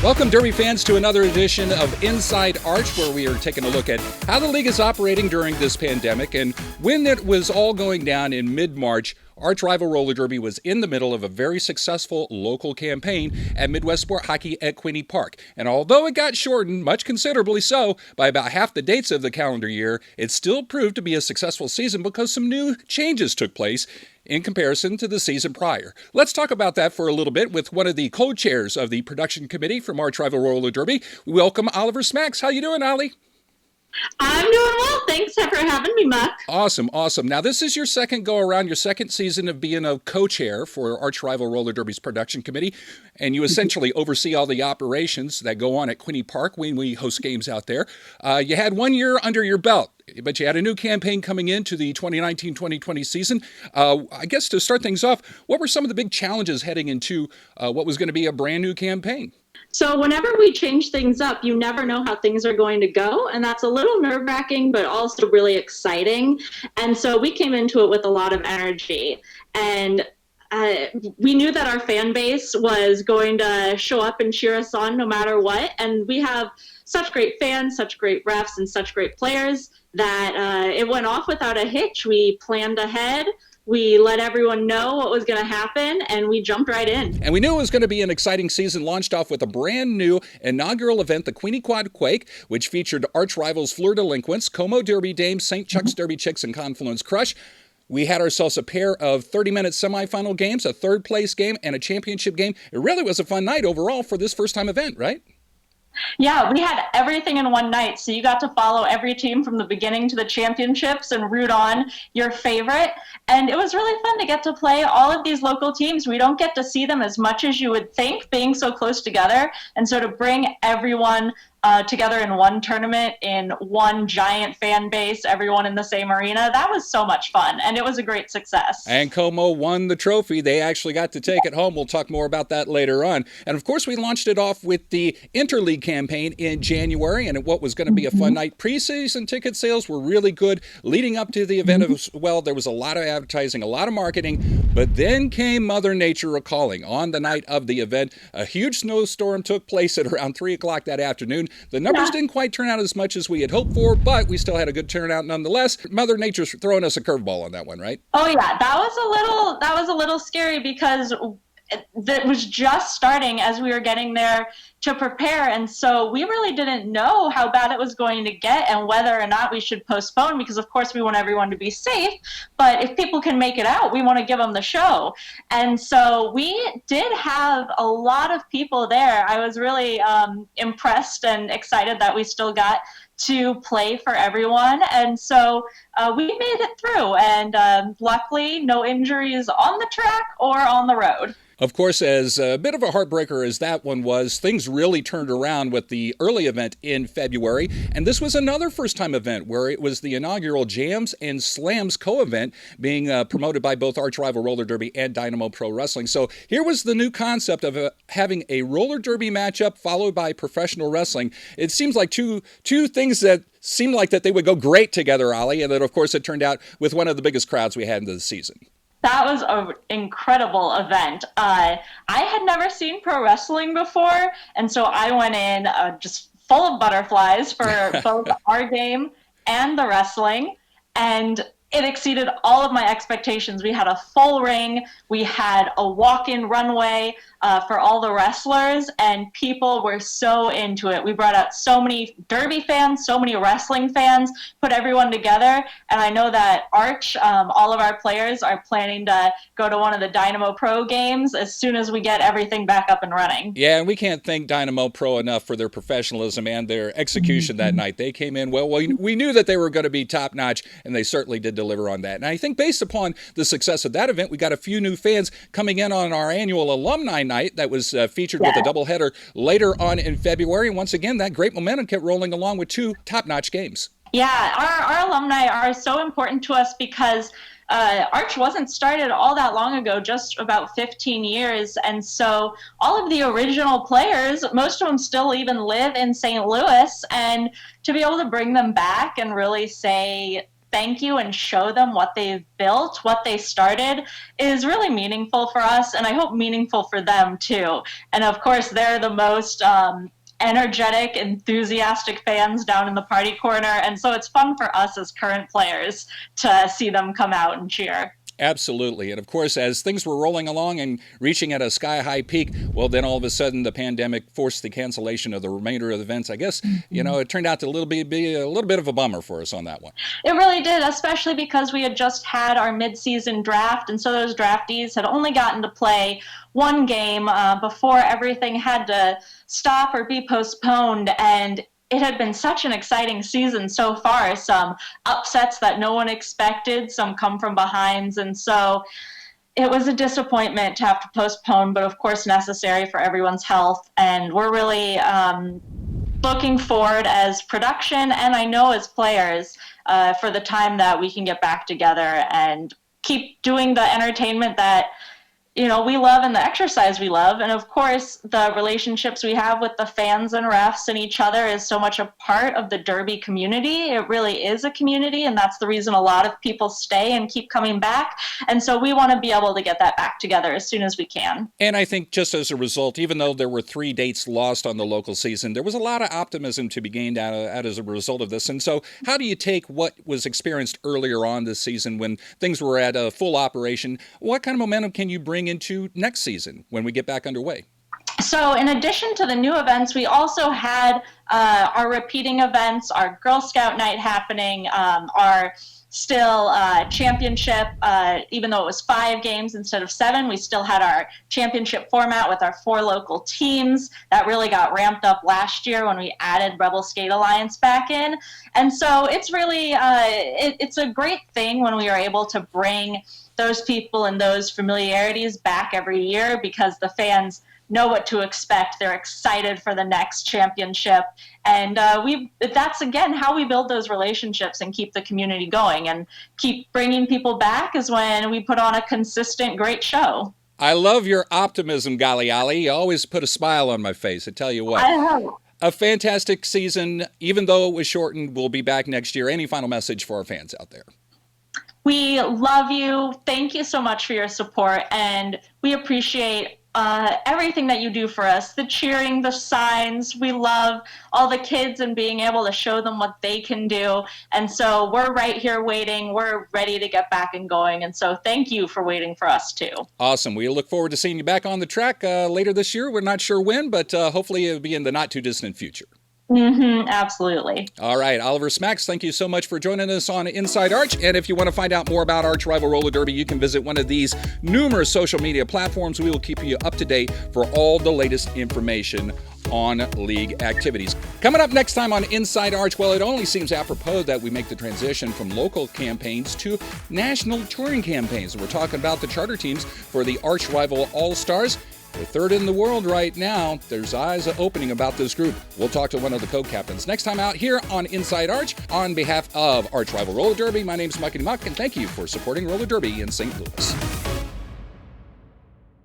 Welcome, Derby fans, to another edition of Inside Arch, where we are taking a look at how the league is operating during this pandemic. And when it was all going down in mid-March, Arch Rival Roller Derby was in the middle of a very successful local campaign at Midwest Sport Hockey at Quinte Park. And although it got shortened, much considerably so, by about half the dates of the calendar year, it still proved to be a successful season because some new changes took place in comparison to the season prior. Let's talk about that for a little bit with one of the co-chairs of the production committee from Arch Rival Roller Derby. Welcome, Oliver Smacks. How you doing, Ollie? I'm doing well. Thanks for having me, Muck. Awesome. Now, this is your second go-around, your second season of being a co-chair for Arch Rival Roller Derby's production committee, and you essentially oversee all the operations that go on at Quinte Park when we host games out there. You had 1 year under your belt, but you had a new campaign coming into the 2019-2020 season. I guess to start things off, what were some of the big challenges heading into what was going to be a brand new campaign? So whenever we change things up, you never know how things are going to go. And that's a little nerve-wracking, but also really exciting. And so we came into it with a lot of energy. And we knew that our fan base was going to show up and cheer us on no matter what. And we have such great fans, such great refs, and such great players that it went off without a hitch. We planned ahead. We let everyone know what was going to happen, and we jumped right in. And we knew it was going to be an exciting season, launched off with a brand new inaugural event, the Quinte Quad Quake, which featured arch rivals Fleur Delinquents, Como Derby Dames, St. Chuck's Derby Chicks, and Confluence Crush. We had ourselves a pair of 30-minute semifinal games, a third-place game, and a championship game. It really was a fun night overall for this first-time event, right? Yeah, we had everything in one night. So you got to follow every team from the beginning to the championships and root on your favorite. And it was really fun to get to play all of these local teams. We don't get to see them as much as you would think, being so close together. And so to bring everyone together in one tournament, in one giant fan base, everyone in the same arena, that was so much fun. And it was a great success. And Como won the trophy. They actually got to take it home. We'll talk more about that later on. And of course, we launched it off with the Interleague campaign in January, and what was going to be a fun night. Preseason ticket sales were really good leading up to the event as well. There was a lot of advertising, a lot of marketing, but then came Mother Nature a-calling. On the night of the event, a huge snowstorm took place at around 3 o'clock that afternoon. The numbers didn't quite turn out as much as we had hoped for, but we still had a good turnout nonetheless. Mother Nature's throwing us a curveball on that one, right? Oh yeah, that was a little scary because that was just starting as we were getting there to prepare, and so we really didn't know how bad it was going to get and whether or not we should postpone, because of course we want everyone to be safe, but if people can make it out, we want to give them the show. And so we did have a lot of people there. I was really impressed and excited that we still got to play for everyone, and so we made it through, and luckily no injuries on the track or on the road. Of course, as a bit of a heartbreaker as that one was, things really turned around with the early event in February. And this was another first-time event where it was the inaugural Jams and Slams co-event being promoted by both Arch Rival Roller Derby and Dynamo Pro Wrestling. So here was the new concept of having a roller derby matchup followed by professional wrestling. It seems like two things that seemed like that they would go great together, Ollie, and then, of course, it turned out with one of the biggest crowds we had in the season. That was an incredible event. I had never seen pro wrestling before, and so I went in just full of butterflies for both our game and the wrestling, and it exceeded all of my expectations. We had a full ring, we had a walk-in runway for all the wrestlers, and people were so into it. We brought out so many Derby fans, so many wrestling fans, put everyone together, and I know that Arch, all of our players are planning to go to one of the Dynamo Pro games as soon as we get everything back up and running. Yeah, and we can't thank Dynamo Pro enough for their professionalism and their execution that night. They came in well. We knew that they were going to be top-notch, and they certainly did deliver on that. And I think based upon the success of that event, we got a few new fans coming in on our annual alumni night that was featured with a doubleheader later on in February. And once again, that great momentum kept rolling along with two top-notch games. Yeah, our alumni are so important to us because Arch wasn't started all that long ago, just about 15 years. And so all of the original players, most of them still even live in St. Louis. And to be able to bring them back and really say thank you and show them what they've built, what they started, is really meaningful for us, and I hope meaningful for them too. And of course, they're the most energetic, enthusiastic fans down in the party corner, and so it's fun for us as current players to see them come out and cheer. Absolutely. And of course, as things were rolling along and reaching at a sky-high peak, well, then all of a sudden the pandemic forced the cancellation of the remainder of the events. I guess, it turned out to be a little bit of a bummer for us on that one. It really did, especially because we had just had our mid-season draft, and so those draftees had only gotten to play one game before everything had to stop or be postponed, and it had been such an exciting season so far. Some upsets that no one expected, some come from behinds, and so it was a disappointment to have to postpone, but of course necessary for everyone's health. And we're really looking forward as production, and I know as players, for the time that we can get back together and keep doing the entertainment that we love and the exercise we love. And of course, the relationships we have with the fans and refs and each other is so much a part of the Derby community. It really is a community, and that's the reason a lot of people stay and keep coming back. And so we want to be able to get that back together as soon as we can. And I think just as a result, even though there were 3 dates lost on the local season, there was a lot of optimism to be gained out as a result of this. And so how do you take what was experienced earlier on this season when things were at a full operation? What kind of momentum can you bring into next season when we get back underway? So in addition to the new events, we also had our repeating events, our Girl Scout night happening, our still championship, even though it was 5 games instead of 7, we still had our championship format with our 4 local teams. That really got ramped up last year when we added Rebel Skate Alliance back in. And so it's really, it's a great thing when we are able to bring those people and those familiarities back every year, because the fans know what to expect. They're excited for the next championship. And that's, again, how we build those relationships and keep the community going and keep bringing people back, is when we put on a consistent, great show. I love your optimism, Galiali. You always put a smile on my face. I tell you what. I know. A fantastic season. Even though it was shortened, we'll be back next year. Any final message for our fans out there? We love you. Thank you so much for your support, and we appreciate everything that you do for us. The cheering, the signs. We love all the kids and being able to show them what they can do. And so we're right here waiting. We're ready to get back and going. And so thank you for waiting for us too. Awesome. We look forward to seeing you back on the track later this year. We're not sure when, but hopefully it'll be in the not too distant future. Absolutely. All right, Oliver Smacks, thank you so much for joining us on Inside Arch. And if you want to find out more about Arch Rival Roller Derby, you can visit one of these numerous social media platforms. We will keep you up to date for all the latest information on league activities. Coming up next time on Inside Arch, well, it only seems apropos that we make the transition from local campaigns to national touring campaigns. We're talking about the charter teams for the Arch Rival All-Stars. They're 3rd in the world right now. There's eyes opening about this group. We'll talk to one of the co-captains next time out here on Inside Arch. On behalf of Arch Rival Roller Derby, my name's Muckety Muck, and thank you for supporting Roller Derby in St. Louis.